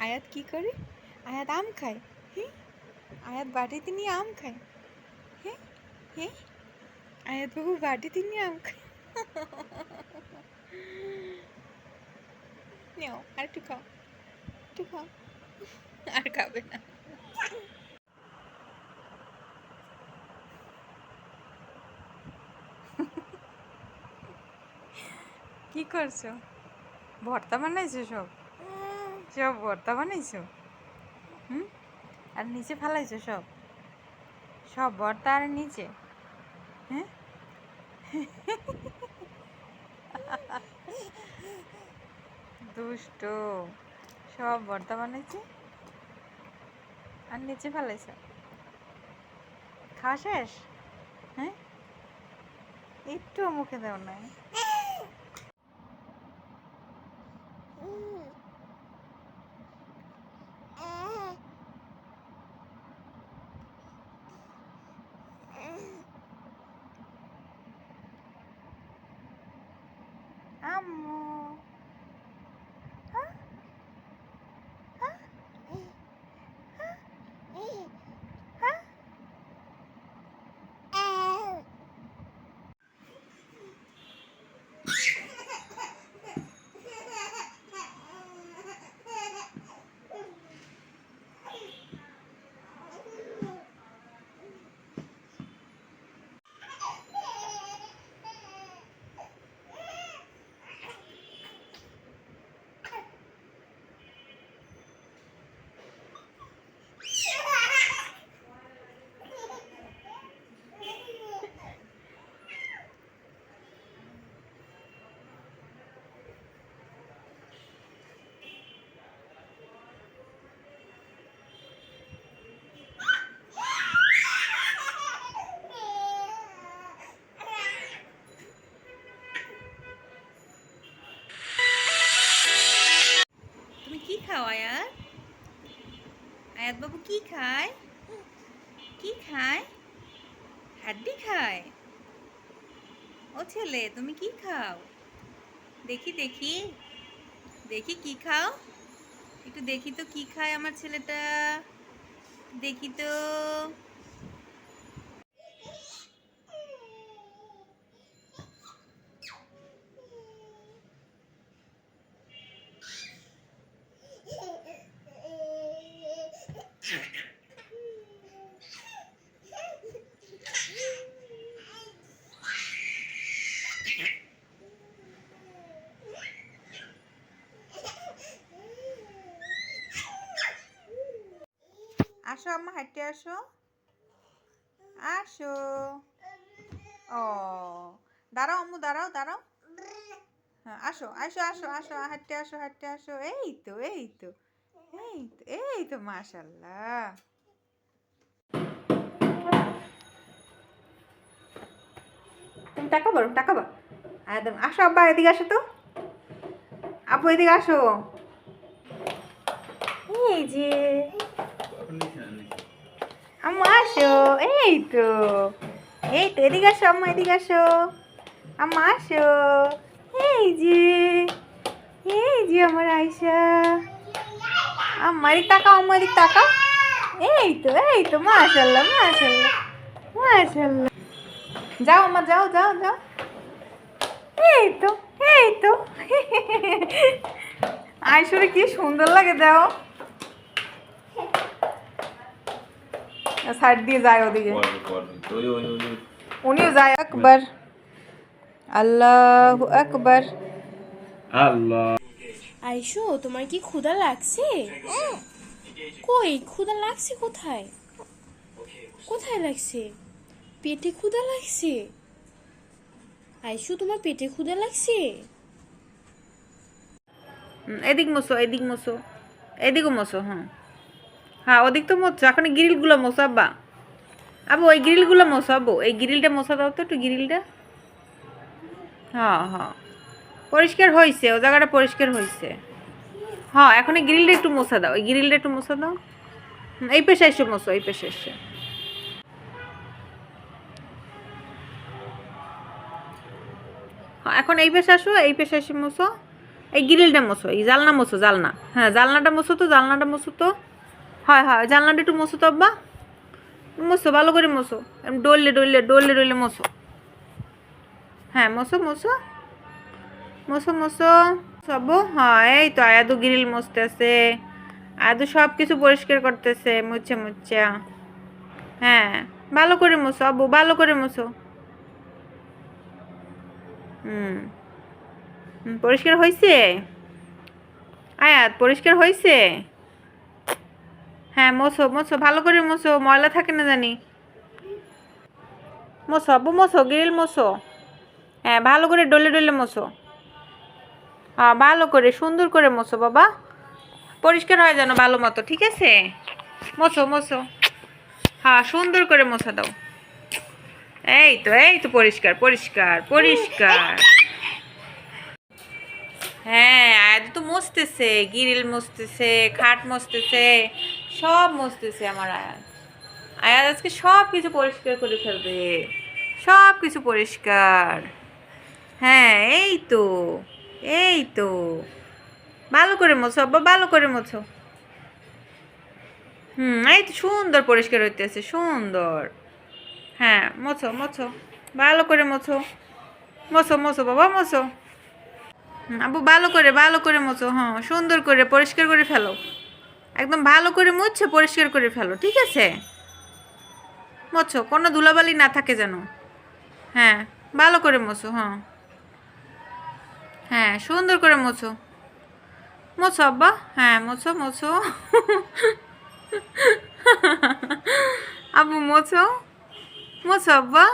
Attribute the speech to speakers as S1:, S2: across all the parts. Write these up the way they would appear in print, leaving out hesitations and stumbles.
S1: আয়াত কি করে? আয়াত আম খায়। হ্যাঁ, আয়াত বাটিতে নিয়ে আম খায়। হ্যাঁ হ্যাঁ, আয়াত বাবু বাটিতে নিয়ে আম খায়। নাও আর একটু খাও, একটু খাও। আর খাবে না। কি করছো? ভর্তা বানাইছো সব? সব ভর্তা বানাইছো? হুম, আর নিচে ফেলাইছো সব? সব ভর্তা আর নিচে? হ্যাঁ, দুষ্ট। সব ভর্তা বানাইছে আর নিচে ফেলাইছো? খাওয়া শেষ? হ্যাঁ, একটু মুখে দাও না। আম্মু, হ্যাঁ হ্যাঁ হ্যাঁ। তুমি কি খাও আয়াত? আয়াত বাবু কি খায়? কি খায়? হাড্ডি খায়? ও ছেলে, তুমি কি খাও? দেখি দেখি, দেখি কি খাও? একটু দেখি তো কি খায় আমার ছেলেটা। দেখি তো। আসো আম্মা, হাঁটতে আসো। আসো। ও, দাঁড়াও আম্মু, দাঁড়াও দাঁড়াও। হ্যাঁ, আসো আসো আসো আসো, হাঁটতে আসো, হাঁটতে আসো। এই তো এই তো এই তো এই তো, মাশাআল্লাহ। তুমি টাকা বলো, টাকা বলো। একদম আসো আব্বা, এদিকে আসো তো। আপু এদিকে আসো। এই যে আম্মা আসো। এই তো এই তো, এদিকে আসো আম্মা, এদিকে আসো। আম্মা আসো। এই যে এই যে আমার আয়শা। আম্মা এদিক তাকাও, আম্মা এদিক তাকাও। এই তো মাশাআল্লাহ, মাশাআল্লাহ, মাশাআল্লাহ। যাও আম্মা, যাও যাও যাও। এই তো এই তো। আয়শারে কি সুন্দর লাগে, দাও। সাইড দিয়ে যায় ওদিকে, উনিও যায়। আকবার, আল্লাহু আকবার।
S2: আল্লাহ।
S3: আইসো, তোমার কি ক্ষুধা লাগছে? কই ক্ষুধা লাগছে কোথায়? কোথায় লাগছে? পেটে ক্ষুধা লাগছে? আইসো, তোমার পেটে ক্ষুধা লাগছে?
S1: এদিক মোছো, এদিক মোছো, এদিকও মোছো। হ্যাঁ হ্যাঁ, ওদিক তো মোছো। এখন গ্রিলগুলো মোছো আব্বা। আবু ওই গ্রিলগুলো মোছো, আবু এই গ্রিলটা মোছা দাও তো, একটু গ্রিলটা। হ্যাঁ হ্যাঁ, পরিষ্কার হয়েছে, ও জায়গাটা পরিষ্কার হয়েছে। হ্যাঁ, এখন এই গ্রিলটা একটু মোছা দাও, এই গ্রিলটা একটু মোছা দাও। এই পেশে এসে মোছো, এই পেশে এসে। হ্যাঁ, এখন এই পেশে আসো, এই পেশে এসে মোছো। এই গ্রিলটা মোছো, এই জালনা মোছো, জালনা, হ্যাঁ জালনাটা মোছো তো, জালনাটা মোছো তো, হয় হয় জানলাটা একটু মোছো তো আব্বা, মোছো ভালো করে মোছো, ডললে ডললে ডললে ডললে মোছো, হ্যাঁ মোছো মোছো মোছো মোছো সব। হ্যাঁ এই তো আয়াদু গ্রিল মুছতেছে, আয়াদু সব কিছু পরিষ্কার করতেছে মুছে মুছে। হ্যাঁ ভালো করে মোছো আব্বু, ভালো করে মোছো। হুম পরিষ্কার হয়েছে আয়াত, পরিষ্কার হয়েছে। হ্যাঁ মোছো মোছো ভালো করে মোছো, ময়লা থাকে না জানি। মোছো আব্বু মোছো, গ্রিল মোছো। হ্যাঁ ভালো করে ডলে ডলে মোছো, হ্যাঁ ভালো করে সুন্দর করে মোছো বাবা, পরিষ্কার হয় যেন ভালো মতো, ঠিক আছে? মোছো মোছো, হ্যাঁ সুন্দর করে মোছা দাও। এই তো পরিষ্কার পরিষ্কার পরিষ্কার। হ্যাঁ আয়াত তো মুছতেছে, গ্রিল মুছতেছে, খাট মুছতেছে, সব মুছতেছে আমার আয়াত। আয়াত আজকে সব কিছু পরিষ্কার করে ফেলবে, সব কিছু পরিষ্কার। হ্যাঁ এই তো ভালো করে মোছো আব্বা, ভালো করে মোছো। এই তো সুন্দর পরিষ্কার হইতেছে, সুন্দর। হ্যাঁ মোছো মোছো ভালো করে মোছো, মোছো মোছো বাবা মোছো। আব্বু ভালো করে মোছো, হ্যাঁ সুন্দর করে পরিষ্কার করে ফেলো, একদম ভালো করে মুছছে পরিষ্কার করে ফেলো, ঠিক আছে? মোছো কোনো ধুলাবালি না থাকে যেন। হ্যাঁ ভালো করে মোছো, হ্যাঁ হ্যাঁ সুন্দর করে মোছো, মোছো আব্বা, হ্যাঁ মোছো মোছো। আব্বু মোছো মোছো আব্বা,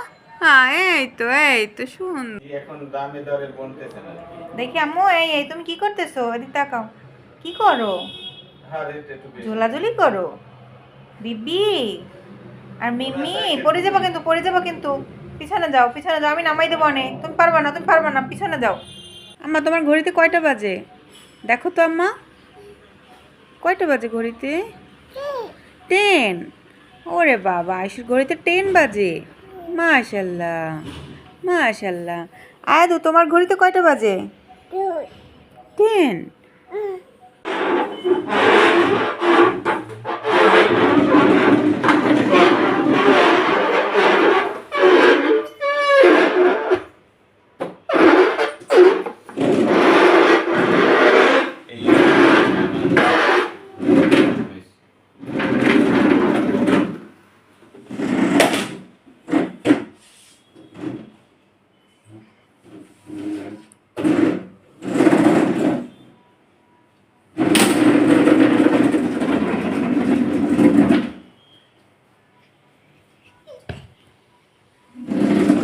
S1: হ্যাঁ এই তো সুন্দর।
S2: এখন দামে দরে বলতেছে না।
S1: দেখি আম্মু, এই তুমি কি করতেছো? এদিক তাকাও, কি করো?
S2: হ্যাঁ রেট একটু বেশি।
S1: ঝোলাঝুলি করো বিবি আর মিমি? পড়ে যাবো কিন্তু, পড়ে যাবো কিন্তু, পিছনে যাও পিছনে যাও, আমি নামাই দেবো অনেক, তুমি পারবা না, তুমি পারবা না, পিছনে যাও। আম্মা তোমার ঘড়িতে কয়টা বাজে দেখো তো আম্মা, কয়টা বাজে ঘড়িতে? 10। ওরে বাবা, আয়ুষের ঘড়িতে 10 বাজে। মাশাল্লাহ মাশাল্লাহ। আয়াদু তোমার ঘড়িতে কয়টা বাজে? 10।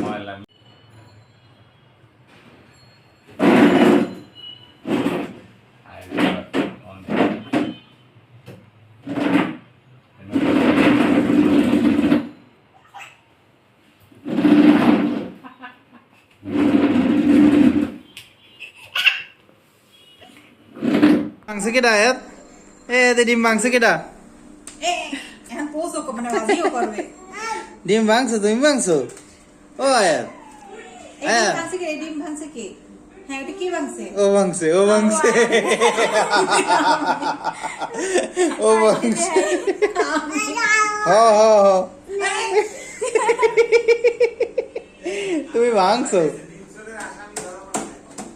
S2: ময়লা
S4: ভাঙছে কেডা আয়াত? ডিম ভাঙছে কেডা?
S1: এখন পোষো মানে বাজিও করবে।
S4: ডিম ভাঙছো, তুমি ভাঙছো? ও আয়াত,
S1: এই ডিম ভাঙছে কে? এই ডিম ভাঙছে কে? হ্যাঁ এটা কি ভাঙছে?
S4: ও ভাঙছে, ও ভাঙছে, ও ভাঙছে। হ হ হ, তুমি ভাঙছো?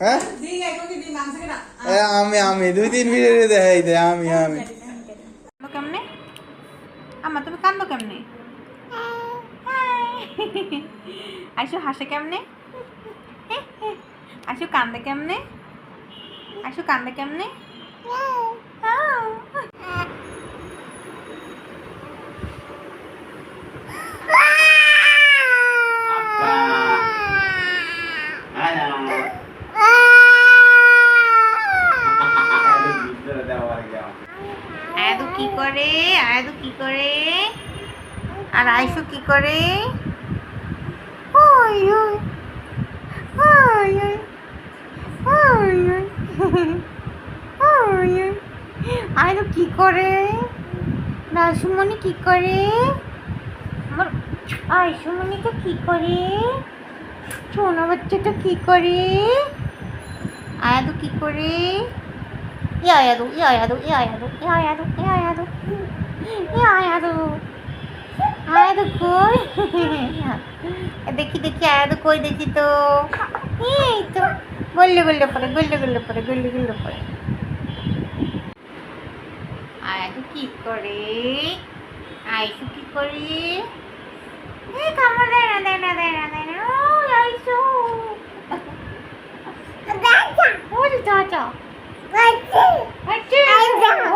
S4: হ্যাঁ আমি 2-3 ভিডিও দেখাই দে, আমি
S1: কেমনে আম্মা, তুমি কান্দো কেমনে? আইসো হাসে কেমনে? আইসো কান্দে কেমনে? আইসো কান্দে কেমনে? আয়াদু কি করে? আয়াদু কি করে? আর আইসু কি করে? ওই ওই ওই ওই ওই ওই ওই ওই। আয়াদু কি করে? রাসুমণি কি করে? আমার আইসুমণিটা কি করে? সোনা বাচ্চাটা কি করে? আয়াদু কি করে? আয়াদু আয়াদু আয়াদু আয়াদু আয়াদু আয়াদু আয়াদু কই? দেখি দেখি আয়াদু কই দেখি তো। এই তো গল্লে গল্লে পরে গল্লে গল্লে পরে গল্লে গল্লে পরে। আয়াদু কি করে? আইসু কি করে? এই কামড় দেয় না দেয় না দেয় না দেয় না। ও আইসু ওরে চাচা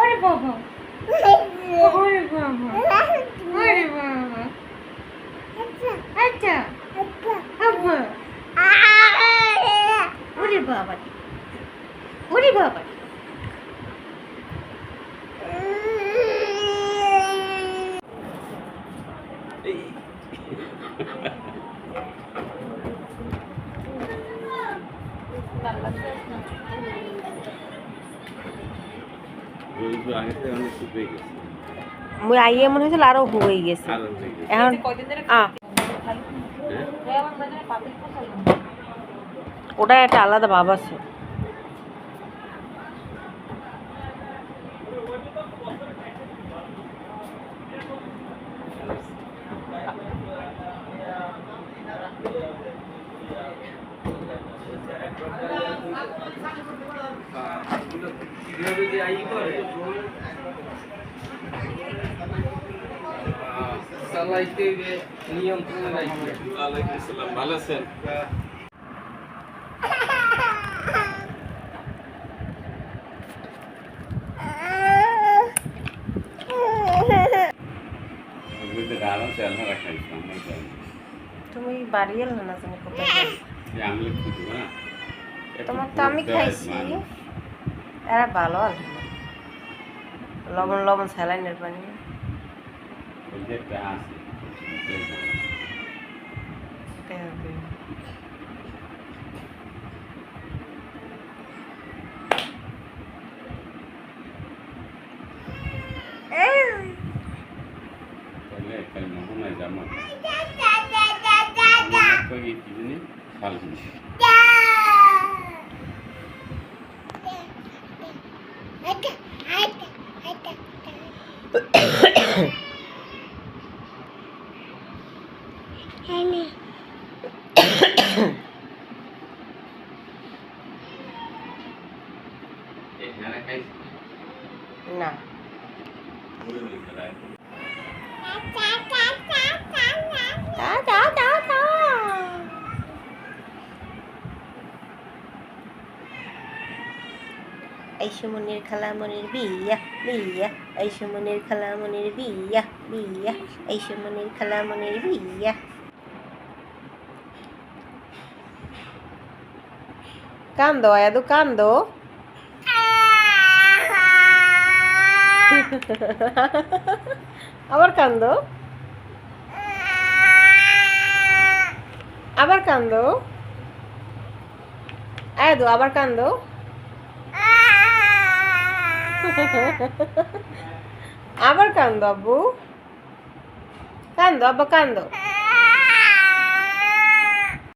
S1: ওরে বাবা ওরে বাবা ওরে বাবা আচ্ছা আব্বা ওরে বাবা ওরে বাবা
S5: মুই আইয়ে মনে হয়েছিল আরো হয়ে গেছে এখন ওটা একটা আলাদা ভাব আছে।
S2: ভালো আছেন?
S5: তুমি বাড়ি এলে না জানি কোথায় তোমার তো আমি খাইছি এরা ভালো আছে লবণ লবণ স্যালাইনের পানি না আইসুমনির খালামনির বিয়া বিয়া আইসুমনির খালামনির বিয়া বিয়া আইসুমনির খালামনির বিয়া। কান্দো আয়াদু কান্দো আবার কান্দো আবার কান্দো আয়াদু আবার কান্দো আবার কান্দো আব্বু কান্দো আব্বা কান্দো।